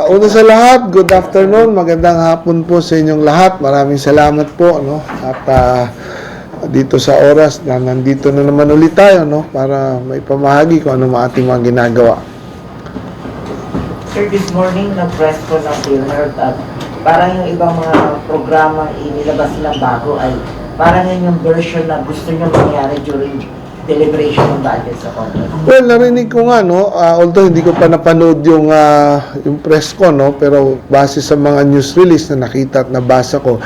Una sa lahat, good afternoon, magandang hapon po sa inyong lahat. Maraming salamat po, no? At dito sa oras na nandito na naman ulit tayo, no? Para may pamahagi kung ano ating mga ginagawa. Sir, this morning nag-press ko ng PhilHealth at parang yung ibang mga programang inilabas nilang bago ay parang yun yung version na gusto nyo mangyari during deliberation ng budget sa Congress. Well, narinig ko nga, no? Although hindi ko pa napanood yung press ko, no? Pero base sa mga news release na nakita at nabasa ko,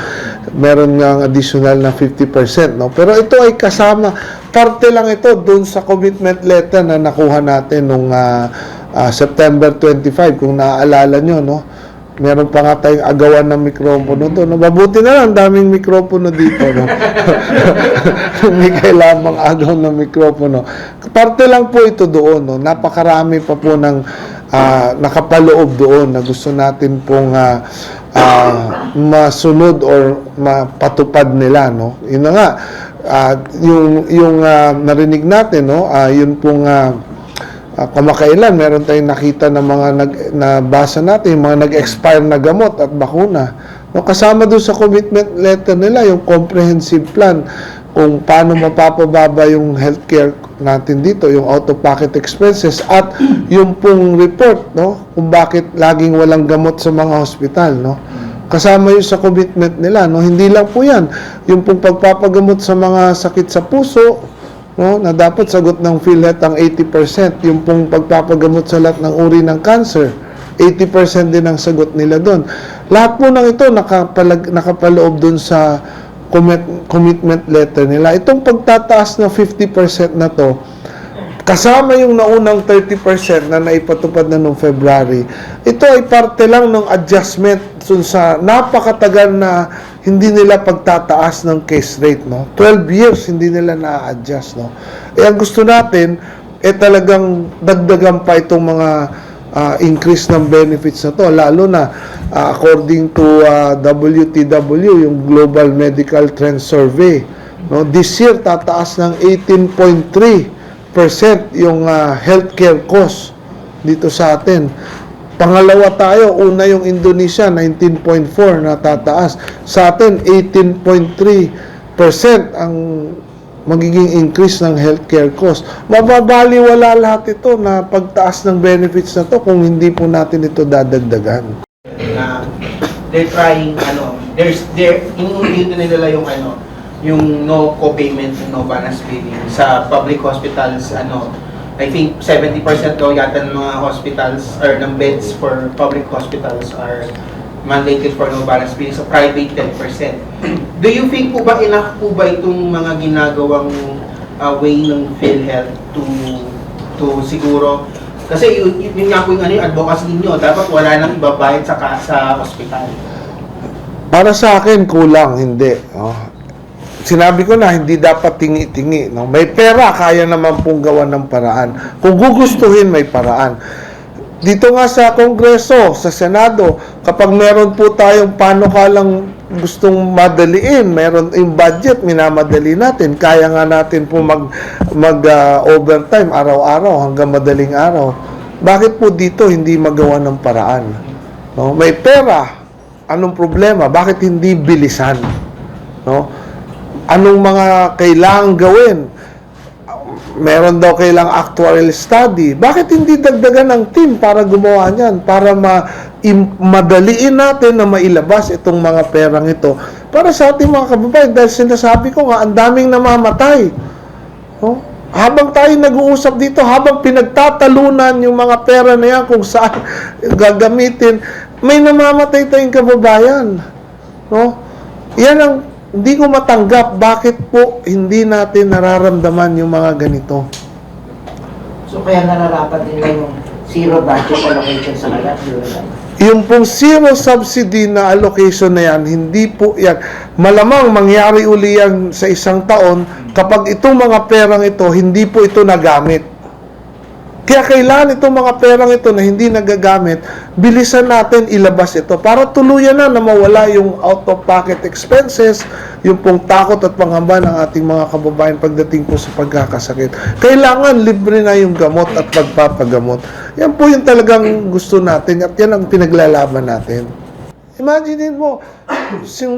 meron nga additional na 50%, no? Pero ito ay kasama, parte lang ito dun sa commitment letter na nakuha natin nung September 25, kung naaalala nyo, no? Meron pa nga tayong agawan ng mikropono doon. Mabuti na lang, daming mikropono dito, no? Hindi kailangang agaw ng mikropono. Parte lang po ito doon, no? Napakarami pa po ng nakapaloob doon na gusto natin pong masunod or mapatupad nila, no? Yun na nga, yung narinig natin, no? Yun pong kamakailan, meron tayong nakita ng mga nabasa natin, yung mga nag-expire na gamot at bakuna. No, kasama doon sa commitment letter nila, yung comprehensive plan, kung paano mapapababa yung healthcare natin dito, yung out-of-pocket expenses, at yung pong report, no, kung bakit laging walang gamot sa mga hospital, no. Kasama yun sa commitment nila, no. Hindi lang po yan, yung pong pagpapagamot sa mga sakit sa puso, no, na dapat sagot ng PhilHealth ang 80%, yung pong pagpapagamot sa lahat ng uri ng cancer, 80% din ang sagot nila doon. Lahat po ng ito nakapaloob doon sa commitment letter nila. Itong pagtataas na 50% na to, kasama yung naunang 30% na naipatupad na noong February, ito ay parte lang ng adjustment sa napakatagal na hindi nila pagtataas ng case rate, no? 12 years hindi nila na-adjust, no? Ang gusto natin talagang dagdagan pa itong mga increase ng benefits na to, lalo na according to WTW, yung Global Medical Trend Survey, no? This year tataas ng 18.3% yung healthcare cost dito sa atin. Pangalawa tayo, una yung Indonesia, 19.4 na tataas. Sa atin, 18.3% ang magiging increase ng healthcare cost. Mababaliwala lahat ito na pagtaas ng benefits na to kung hindi po natin ito dadagdagan. They're trying, inuulit nila yung yung no co-payment, no balance billing sa public hospitals, I think 70% daw yata ng mga hospitals or ng beds for public hospitals are mandated for no balance billing. Sa private, 10%. Do you think po ba enough po ba itong mga ginagawang way ng PhilHealth to siguro, kasi yun nga po yung advocacy ninyo, dapat wala nang ibabayad sa hospital? Para sa akin, kulang, hindi. Sinabi ko na, hindi dapat tingi-tingi. No? May pera, kaya naman pong gawa ng paraan. Kung gugustuhin, may paraan. Dito nga sa Kongreso, sa Senado, kapag meron po tayong panukalang gustong madaliin, meron yung budget, minamadali natin. Kaya nga natin po mag-overtime araw-araw hanggang madaling araw. Bakit po dito hindi magawa ng paraan? No? May pera. Anong problema? Bakit hindi bilisan? No? Anong mga kailangang gawin? Meron daw kailangang actuarial study. Bakit hindi dagdagan ng team para gumawa niyan? Para madaliin natin na mailabas itong mga perang ito para sa ating mga kababayan. Dahil sinasabi ko nga, ang daming namamatay. No? Habang tayo nag-uusap dito, habang pinagtatalunan yung mga pera na yan kung saan gagamitin, may namamatay tayong kababayan. No? Yan ang hindi ko matanggap bakit po hindi natin nararamdaman yung mga ganito. So kaya nararapat nila yung zero budget allocation sa kanya? Yung pong zero subsidy na allocation na yan, hindi po yan. Malamang mangyari uli yan sa isang taon kapag itong mga perang ito, hindi po ito nagamit. Kaya kailangan itong mga perang ito na hindi nagagamit, bilisan natin ilabas ito para tuluyan na mawala yung out-of-pocket expenses, yung pong takot at pangamba ng ating mga kababayan pagdating po sa pagkakasakit. Kailangan libre na yung gamot at pagpapagamot. Yan po yung talagang gusto natin at yan ang pinaglalaban natin. Imagine mo,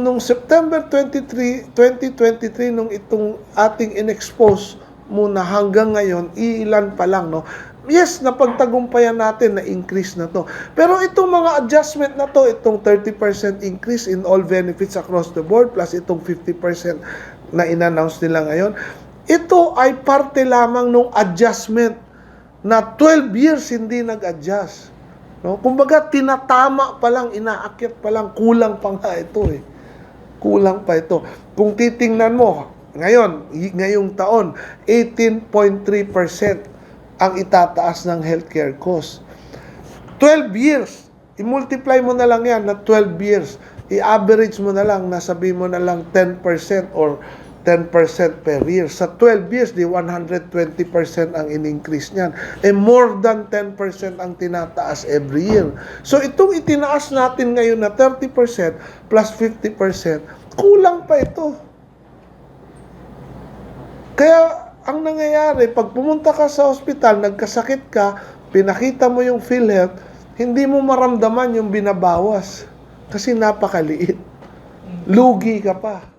nung September 23, 2023, nung itong ating in-expose muna hanggang ngayon, ilan pa lang, no? Yes, napagtagumpayan natin na increase na to. Pero itong mga adjustment na to, itong 30% increase in all benefits across the board, plus itong 50% na in-announce nila ngayon, ito ay parte lamang ng adjustment na 12 years hindi nag-adjust. No? Kumbaga, tinatama pa lang, inaakyat pa lang, kulang pa nga ito eh. Kulang pa ito. Kung titingnan mo, ngayong taon, 18.3% ang itataas ng healthcare cost. 12 years, i-multiply mo na lang yan na 12 years, i-average mo na lang, nasabi mo na lang 10% or 10% per year. Sa 12 years, di 120% ang in-increase niyan. More than 10% ang tinataas every year. So itong itinaas natin ngayon na 30% plus 50%, kulang pa ito. Kaya ang nangyayari, pag pumunta ka sa ospital, nagkasakit ka, pinakita mo yung PhilHealth, hindi mo maramdaman yung binabawas. Kasi napakaliit. Lugi ka pa.